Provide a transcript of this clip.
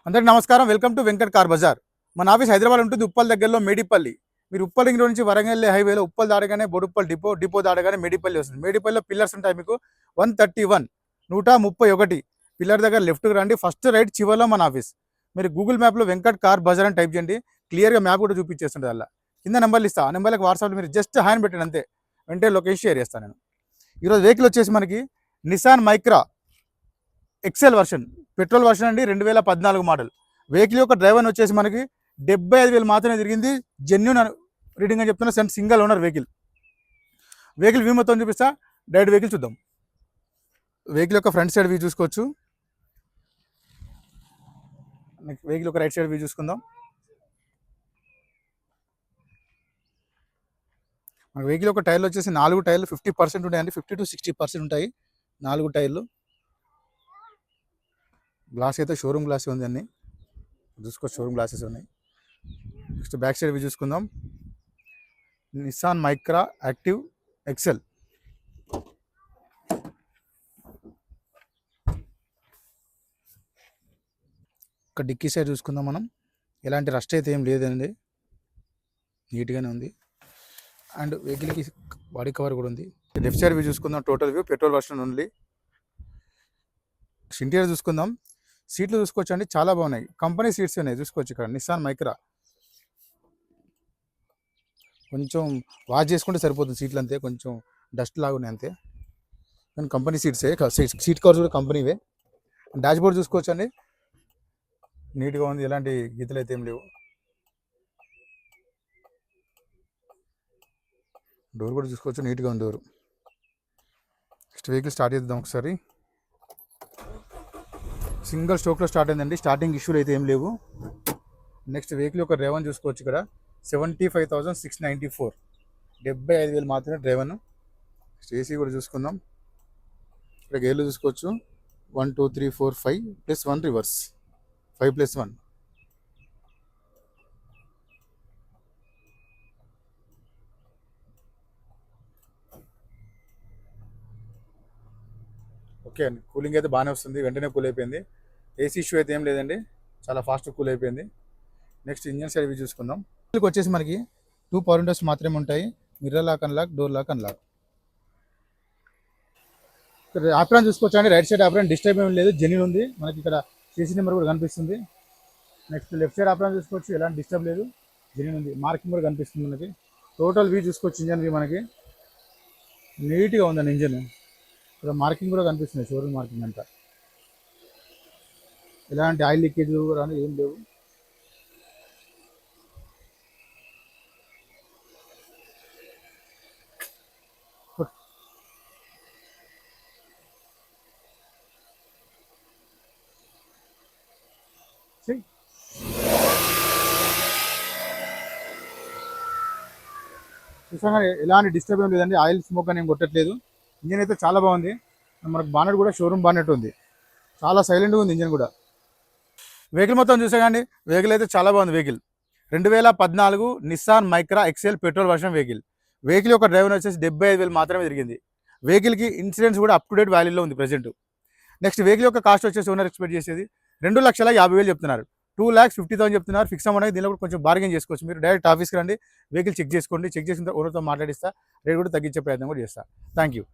అందరికీ నమస్కారం. Welcome to Venkat car Bazaar. మన ఆఫీస్ హైదరాబాద్ ఉంటుంది, ఉప్పల్ దగ్గరలో మేడిపల్లి. మీరు ఉప్పల్ రింగ్ రోడ్ నుంచి వరంగల్ వెళ్ళే హైవేలో ఉప్పల్ దాటగానే బొడుప్పల్ డిపో దాటగానే మేడిపల్లి వస్తుంది. మేడిపల్లిలో పిల్లర్స్ ఉంటాయి మీకు 131 131 పిల్లర్ దగ్గర లెఫ్ట్కి రండి. ఫస్ట్ రైట్ చివరిలో మన ఆఫీస్. మీరు గూగుల్ మ్యాప్లో వెంకట్ కార్ బజార్ అని టైప్ చేయండి, క్లియర్గా మ్యాప్ కూడా చూపించేస్తుంది. అలా కింద నెంబర్లు ఇస్తా, ఆ నెంబర్లకు వాట్సాప్లో మీరు జస్ట్ హ్యాండ్ పెట్టండి అంతే, వెంటనే లొకేషన్ షేర్ చేస్తాను నేను. ఈరోజు వెహికల్ వచ్చేసి మనకి Nissan Micra XL version, petrol version అండి, 2014 మోడల్. వెహికల్ యొక్క డ్రైవర్ వచ్చేసి మనకి 75,000 మాత్రమే తిరిగింది. జెన్యూన్ రీడింగ్ అని చెప్తున్నా. Single owner vehicle. వ్యూ మొత్తం చూపిస్తా, డైరెక్ట్ వెహికల్ చూద్దాం. వెహికల్ యొక్క ఫ్రంట్ సైడ్ వ్యూ చూసుకోవచ్చు. వెహికల్ యొక్క రైట్ సైడ్ వ్యూ చూసుకుందాం. మన వెహికల్ యొక్క టైర్లు వచ్చేసి 4 టైర్లు 50% ఉంటాయండి, 50 to 60% ఉంటాయి 4 టైర్లు. గ్లాస్ అయితే షోరూమ్ గ్లాస్ ఉంది, అన్ని చూసుకో షోరూమ్ గ్లాసెస్ ఉన్నాయి. నెక్స్ట్ బ్యాక్ సైడ్ వ్యూ చూసుకుందాం. Nissan Micra active XL. ఒక డిక్కీ సైడ్ చూసుకుందాం మనం. ఎలాంటి రస్ట్ అయితే ఏం లేదండి, నీట్గానే ఉంది. అండ్ వెహికల్కి బాడీ కవర్ కూడా ఉంది. లెఫ్ట్ సైడ్ వ్యూ చూసుకుందాం. Total view petrol version only. Interior చూసుకుందాం. సీట్లు చూసుకోవచ్చు అండి, చాలా బాగున్నాయి. కంపెనీ సీట్స్ ఉన్నాయి చూసుకోవచ్చు. ఇక్కడ నిసాన్ మైక్రా కొంచెం వాష్ చేసుకుంటే సరిపోతుంది. సీట్లు అంతే కొంచెం డస్ట్ లాగా ఉన్నాయి అంతే, కానీ కంపెనీ సీట్సే. సీట్ కవర్స్ కూడా కంపెనీవే. డాష్ బోర్డ్ చూసుకోవచ్చు అండి, నీట్గా ఉంది, ఎలాంటి గీతలు అయితే ఏం లేవు. డోర్ కూడా చూసుకోవచ్చు, నీట్గా ఉంది డోరు. నెక్స్ట్ వెహికల్ స్టార్ట్ చేద్దాం ఒకసారి. సింగిల్ స్ట్రోక్లో స్టార్ట్ అయిందండి, స్టార్టింగ్ ఇష్యూలు అయితే ఏం లేవు. నెక్స్ట్ వెహికల్ యొక్క డ్రైవన్ చూసుకోవచ్చు. ఇక్కడ 75,694, 75,000 మాత్రమే డ్రైవన్. ఏసీ కూడా చూసుకుందాం. ఇక్కడ గేర్లు చూసుకోవచ్చు. 1 2 3 4 5 +1 రివర్స్, 5+1. ఓకే అండి, కూలింగ్ అయితే బాగానే వస్తుంది, వెంటనే కూల్ అయిపోయింది. ఏసీ ఇష్యూ అయితే ఏం లేదండి, చాలా ఫాస్ట్ కూల్ అయిపోయింది. నెక్స్ట్ ఇంజన్ సైడ్ వ్యూ చూసుకుందాం. వెహికల్కి వచ్చేసి మనకి 2 పవర్ విండోస్ మాత్రమే ఉంటాయి. Mirror lock unlock, door lock unlock. Apron చూసుకోవచ్చు అండి, రైట్ సైడ్ ఆప్రాన్ డిస్టర్బ్ ఏం లేదు, జెన్యూన్ ఉంది. మనకి ఇక్కడ సీసీ నెంబర్ కూడా కనిపిస్తుంది. నెక్స్ట్ లెఫ్ట్ సైడ్ ఆప్రాన్ చూసుకోవచ్చు, ఎలాంటి డిస్టర్బ్ లేదు, జెన్యూన్ ఉంది. మార్కింగ్ కూడా కనిపిస్తుంది మనకి. టోటల్ వ్యూ చూసుకోవచ్చు. ఇంజన్ వ్యూ మనకి నీట్గా ఉందండి ఇంజన్. ఇక్కడ మార్కింగ్ కూడా కనిపిస్తుంది, షోరూమ్ మార్కింగ్ అంతా. ఎలాంటి ఆయిల్ లీకేజ్ కూడా ఏం లేవు. చూసాగా ఎలాంటి డిస్టర్బ్ ఏం లేదండి, ఆయిల్ స్మోక్ అని ఏం కొట్టట్లేదు. ఇంజన్ అయితే చాలా బాగుంది. మనకు బానెట్ కూడా షోరూమ్ బానెట్ ఉంది, చాలా సైలెంట్గా ఉంది ఇంజన్ కూడా. వెహికల్ మొత్తం చూసాకండి, వెహికల్ అయితే చాలా బాగుంది. Vehicle 2014 Nissan Micra XL petrol version vehicle. Vehicle యొక్క డ్రైవర్ వచ్చేసి 75,000 మాత్రమే తిరిగింది. వెహికల్కి ఇన్సూరెన్స్ కూడా అప్ టు డేట్ వాల్యూలో ఉంది ప్రజెంట్. నెక్స్ట్ వెహికల్ యొక్క కాస్ట్ వచ్చేసి ఓనర్ ఎక్స్పెక్ట్ చేసేది 2,50,000 చెప్తున్నారు. 2,50,000 చెప్తున్నారు. Fix amount. దీనిలో కూడా కొంచెం బార్గెన్ చేసుకోవచ్చు. మీరు డైరెక్ట్ ఆఫీస్కి రండి, వెహికల్ చెక్ చేసుకోండి. చెక్ చేసిన ఓనర్తో మాట్లాడిస్తా, రేట్ కూడా తగ్గించే ప్రయత్నం కూడా చేస్తా. Thank you.